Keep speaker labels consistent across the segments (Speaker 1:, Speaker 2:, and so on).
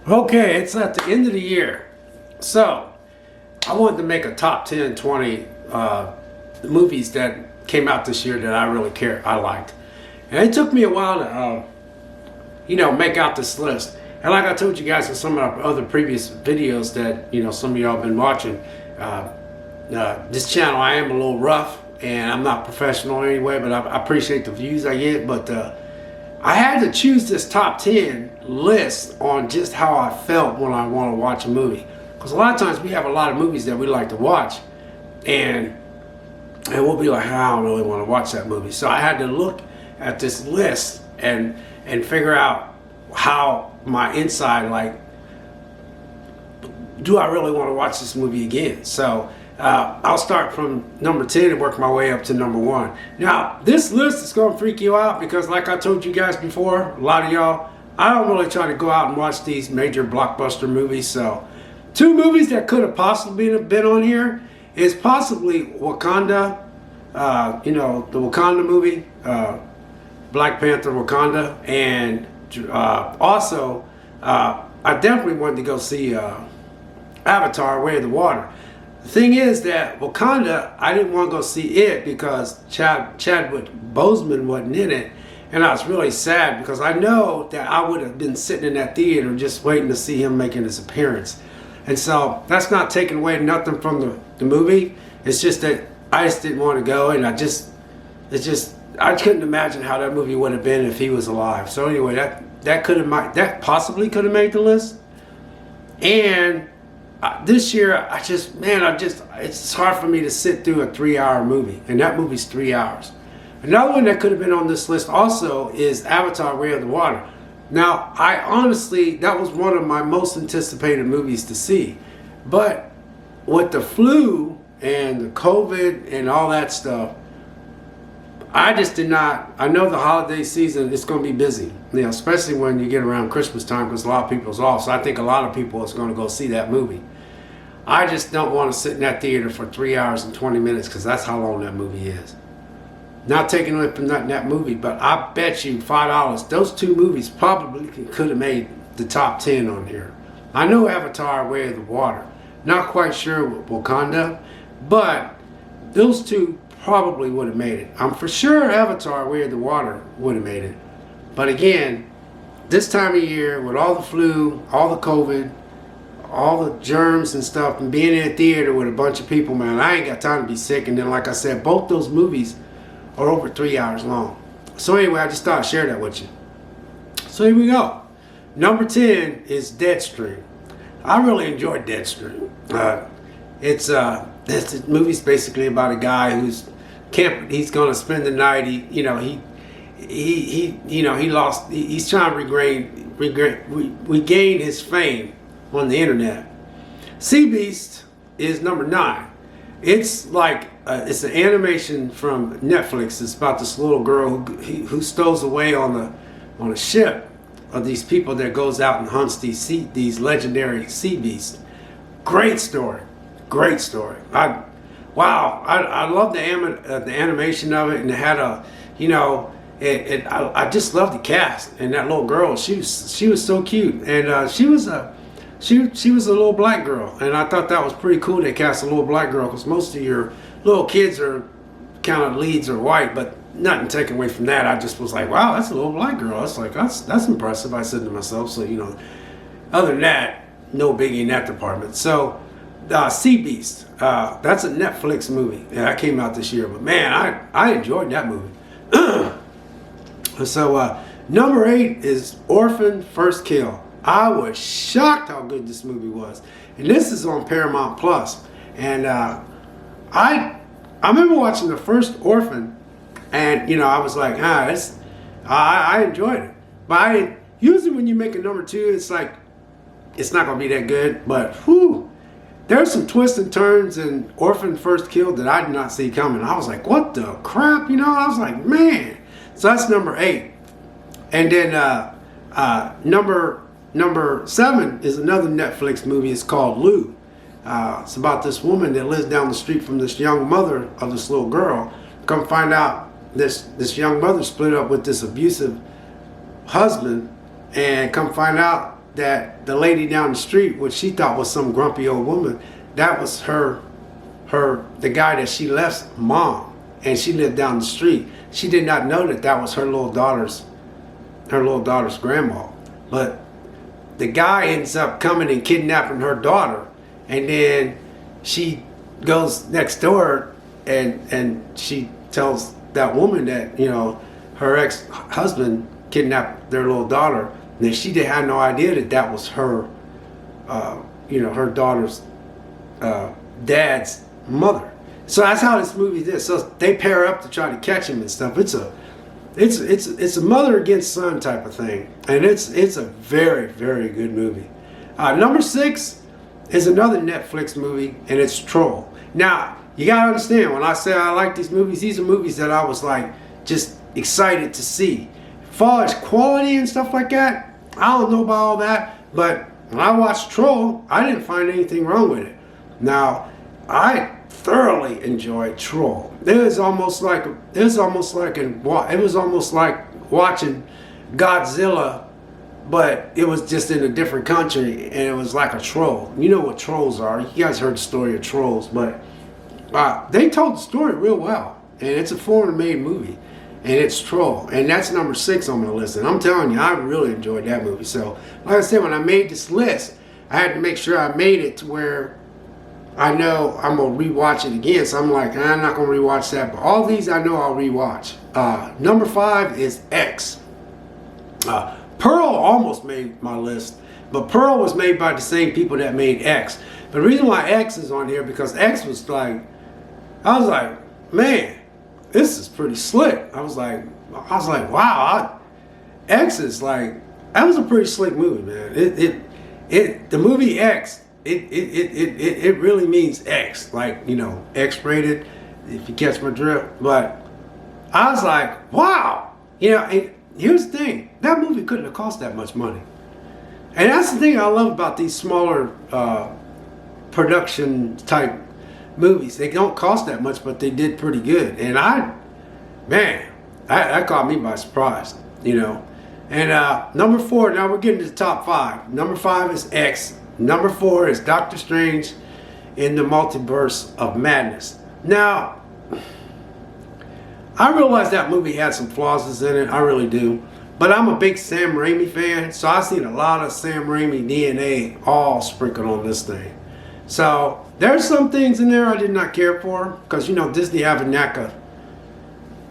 Speaker 1: Okay, it's at the end of the year. So, I wanted to make a top 10, 20 movies that came out this year that I really I liked. And it took me a while to, make out this list. And like I told you guys in some of our other previous videos that, some of y'all have been watching, this channel, I am a little rough and I'm not professional anyway, but I appreciate the views I get. But I had to choose this top 10 list on just how I felt when I want to watch a movie. Because a lot of times we have a lot of movies that we like to watch, and we'll be like, I don't really want to watch that movie. So I had to look at this list and figure out how my inside, like, do I really want to watch this movie again? So I'll start from number 10 and work my way up to number 1. Now, this list is going to freak you out because, like I told you guys before, a lot of y'all, I don't really try to go out and watch these major blockbuster movies. So, 2 movies that could have possibly been on here is possibly Wakanda, the Wakanda movie, Black Panther Wakanda, and also I definitely wanted to go see Avatar: Way of the Water. The thing is that Wakanda, I didn't want to go see it because Chadwick Boseman wasn't in it, and I was really sad because I know that I would have been sitting in that theater just waiting to see him making his appearance. And so that's not taking away nothing from the movie. It's just that I just didn't want to go, and I couldn't imagine how that movie would have been if he was alive. So anyway, that possibly could have made the list. And this year, it's hard for me to sit through a 3-hour movie, and that movie's 3 hours. Another one that could have been on this list also is Avatar: Way of the Water. Now, that was one of my most anticipated movies to see. But with the flu and the COVID and all that stuff, I just did not. I know the holiday season is going to be busy, especially when you get around Christmas time because a lot of people's off. So I think a lot of people is going to go see that movie. I just don't want to sit in that theater for 3 hours and 20 minutes because that's how long that movie is. Not taking away from that movie, but I bet you $5 those 2 movies probably could have made the top 10 on here. I know Avatar: Way of the Water. Not quite sure with Wakanda, but those 2 probably would have made it. I'm for sure Avatar: Way of the Water would have made it. But again, this time of year with all the flu, all the COVID, all the germs and stuff, and being in a theater with a bunch of people, man, I ain't got time to be sick. And then, like I said, both those movies are over 3 hours long. So anyway, I just thought I'd share that with you. So here we go. Number 10 is Deadstream. I really enjoyed Deadstream. This movie's basically about a guy who's he's gonna spend the night. He's trying to regain his fame on the internet. Sea Beast is number 9. It's like it's an animation from Netflix. It's about this little girl who stows away on a ship of these people that goes out and hunts these legendary sea beasts. Great story. Great story. I love the animation of it, and it had I just love the cast, and that little girl, she was so cute, and she was a little black girl, and I thought that was pretty cool. They cast a little black girl because most of your little kids are kind of leads are white, but nothing taken away from that. I just was like, wow, that's a little black girl. It's like that's impressive. I said to myself. So other than that, no biggie in that department. So. Sea Beast, that's a Netflix movie. Yeah, that came out this year, but man, I enjoyed that movie. So number 8 is Orphan: First Kill. I was shocked how good this movie was, and this is on Paramount Plus. And I remember watching the first Orphan, and I was like, I enjoyed it. But usually when you make a number 2, it's like it's not gonna be that good. But whew. There's some twists and turns in Orphan: First Kill that I did not see coming. I was like, what the crap? I was like, man. So that's number 8. And then number 7 is another Netflix movie. It's called Lou. It's about this woman that lives down the street from this young mother of this little girl. Come find out this young mother split up with this abusive husband, and come find out that the lady down the street, what she thought was some grumpy old woman, that was the guy that she left's mom, and she lived down the street. She did not know that that was her little daughter's grandma. But the guy ends up coming and kidnapping her daughter, and then she goes next door and she tells that woman that, you know, her ex-husband kidnapped their little daughter, and then she had no idea that that was her, her daughter's dad's mother. So that's how this movie is. So they pair up to try to catch him and stuff. It's a mother against son type of thing, and it's a very, very good movie. Number 6 is another Netflix movie, and it's Troll. Now you gotta understand, when I say I like these are movies that I was like just excited to see. As far as quality and stuff like that, I don't know about all that, but when I watched Troll, I didn't find anything wrong with it. Now, I thoroughly enjoyed Troll. It was almost like watching Godzilla, but it was just in a different country, and it was like a troll. You know what trolls are. You guys heard the story of trolls, but they told the story real well, and it's a foreign-made movie, and it's Troll, and that's number 6 on my list. And I'm telling you, I really enjoyed that movie. So, like I said, when I made this list, I had to make sure I made it to where I know I'm gonna rewatch it again. So I'm like, I'm not gonna rewatch that, but all these I know I'll rewatch. Number 5 is X. Pearl almost made my list, but Pearl was made by the same people that made X. But the reason why X is on here, because X was like, I was like, man, this is pretty slick. I was like, wow, X is like, that was a pretty slick movie, man. The movie X, it really means X, like, you know, X-rated, if you catch my drift. But I was like, wow, you know. And here's the thing, that movie couldn't have cost that much money, and that's the thing I love about these smaller production type movies. They don't cost that much, but they did pretty good. And that caught me by surprise, you know. And number 4, now we're getting to the top 5. Number 5 is X. Number 4 is Doctor Strange in the Multiverse of Madness. Now, I realize that movie had some flaws in it, I really do. But I'm a big Sam Raimi fan, so I've seen a lot of Sam Raimi DNA all sprinkled on this thing. So there's some things in there I did not care for, because, you know, Disney have a knack of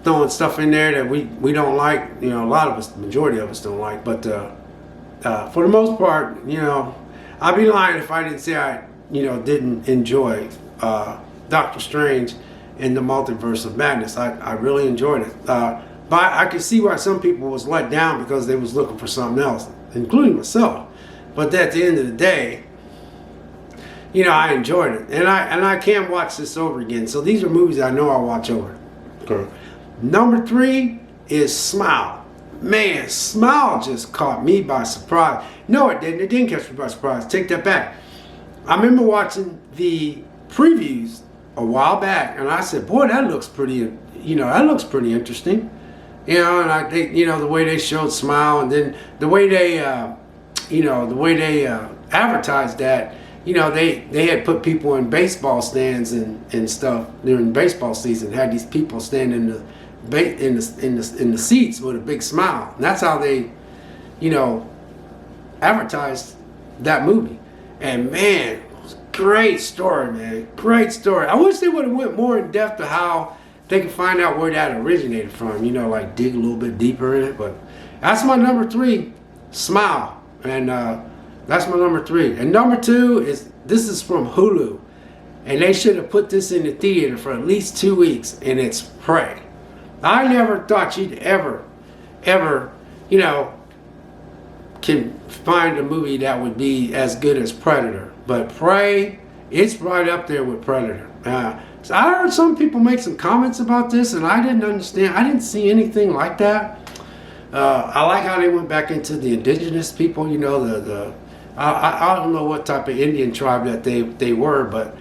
Speaker 1: throwing stuff in there that we don't like. You know, a lot of us, the majority of us don't like. But for the most part, you know, I'd be lying if I didn't say I, you know, didn't enjoy Doctor Strange in the Multiverse of Madness. I really enjoyed it. But I could see why some people was let down because they was looking for something else, including myself. But at the end of the day, you know, I enjoyed it, and I can't watch this over again. So these are movies I know I'll watch over. Okay. Number 3 is Smile. Man, Smile just caught me by surprise. No, it didn't. It didn't catch me by surprise. Take that back. I remember watching the previews a while back, and I said, "Boy, that looks pretty. You know, that looks pretty interesting." You know, and you know, the way they showed Smile, and then the way they, advertised that. You know, they had put people in baseball stands and stuff during baseball season. Had these people standing in the seats with a big smile. And that's how they, you know, advertised that movie. And man, it was a great story, man. Great story. I wish they would have went more in depth to how they could find out where that originated from. You know, like dig a little bit deeper in it. But that's my number 3, Smile. And that's my number 3. And number 2 is from Hulu, and they should have put this in the theater for at least 2 weeks. And it's Prey. I never thought you'd ever, you know, can find a movie that would be as good as Predator. But Prey, it's right up there with Predator. So I heard some people make some comments about this, and I didn't understand. I didn't see anything like that. I like how they went back into the indigenous people. You know, I don't know what type of Indian tribe that they were, but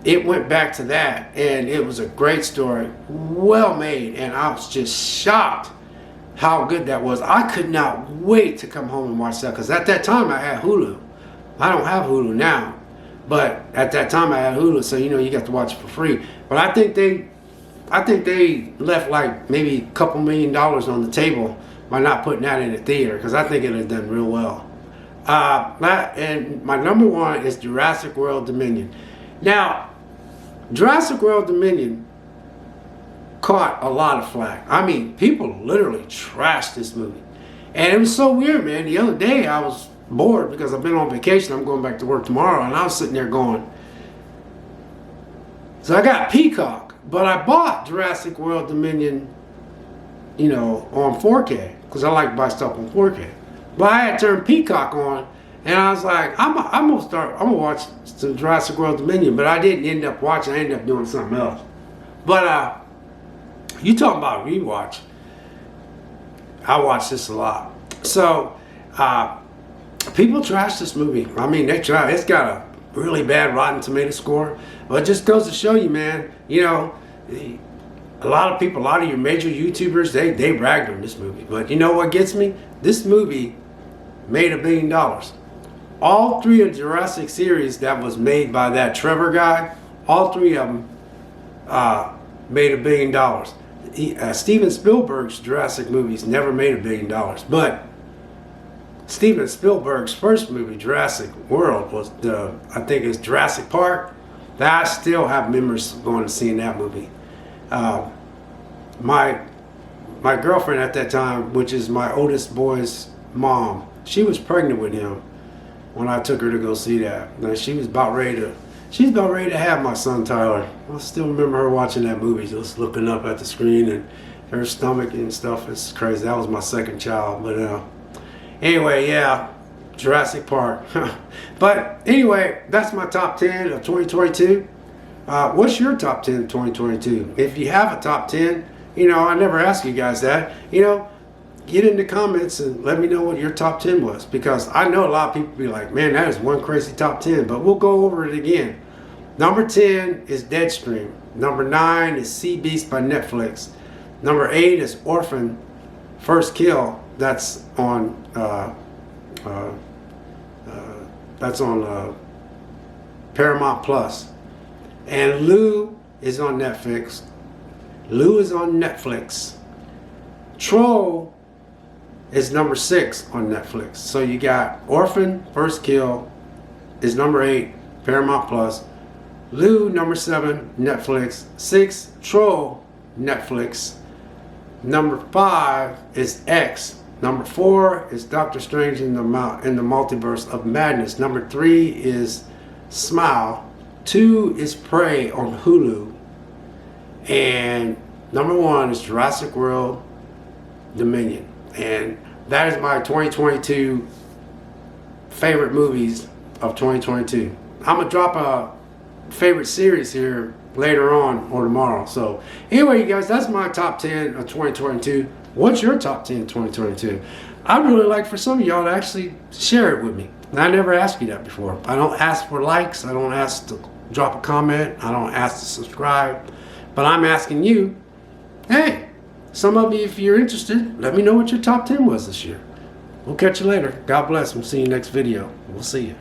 Speaker 1: it went back to that, and it was a great story, well made, and I was just shocked how good that was. I could not wait to come home and watch that, because at that time I had Hulu. I don't have Hulu now, but at that time I had Hulu, so you know, you got to watch it for free. But I think they left like maybe a couple $1 million on the table by not putting that in the theater, because I think it had done real well. And my number one is Jurassic World Dominion. Now, Jurassic World Dominion caught a lot of flack. I mean, people literally trashed this movie. And it was so weird, man. The other day I was bored because I've been on vacation. I'm going back to work tomorrow, and I was sitting there going, so I got Peacock, but I bought Jurassic World Dominion, you know, on 4K, because I like to buy stuff on 4K. But I had turned Peacock on, and I was like, I'm gonna watch some Jurassic World Dominion, but I didn't end up watching. I ended up doing something else. But you talking about rewatch? I watch this a lot. So people trash this movie. I mean, it's got a really bad Rotten Tomato score, but it just goes to show you, man. You know, a lot of people, a lot of your major YouTubers, they bragged on this movie. But you know what gets me? This movie made $1 billion. All three of the Jurassic series that was made by that Trevor guy, all three of them made $1 billion. Steven Spielberg's Jurassic movies never made $1 billion, but Steven Spielberg's first movie, Jurassic World, was I think it's Jurassic Park. That I still have memories of going and seeing that movie. My girlfriend at that time, which is my oldest boy's mom, she was pregnant with him when I took her to go see that. And she was about ready to have my son Tyler. I still remember her watching that movie, just looking up at the screen, and her stomach and stuff. It's crazy. That was my second child. But anyway, yeah, Jurassic Park. But anyway, that's my top 10 of 2022. What's your top 10 of 2022? If you have a top 10, you know, I never ask you guys that. You know, get in the comments and let me know what your top 10 was, because I know a lot of people be like, man, that is one crazy top 10, but we'll go over it again. Number 10 is Deadstream. Number 9 is Sea Beast by Netflix. Number 8 is Orphan First Kill. That's on Paramount Plus. And Lou is on Netflix. Troll is number 6 on Netflix. So you got Orphan First Kill is number 8, Paramount Plus. Lou, number 7, Netflix. 6, Troll, Netflix. Number 5 is X. Number 4 is Doctor Strange in the Multiverse of Madness. Number 3 is Smile. 2 is Prey on Hulu. And number 1 is Jurassic World Dominion. And that is my 2022 favorite movies of 2022. I'm going to drop a favorite series here later on or tomorrow. So anyway, you guys, that's my top 10 of 2022. What's your top 10 of 2022? I'd really like for some of y'all to actually share it with me. And I never asked you that before. I don't ask for likes. I don't ask to drop a comment. I don't ask to subscribe. But I'm asking you, hey, some of you, if you're interested, let me know what your top 10 was this year. We'll catch you later. God bless. We'll see you next video. We'll see you.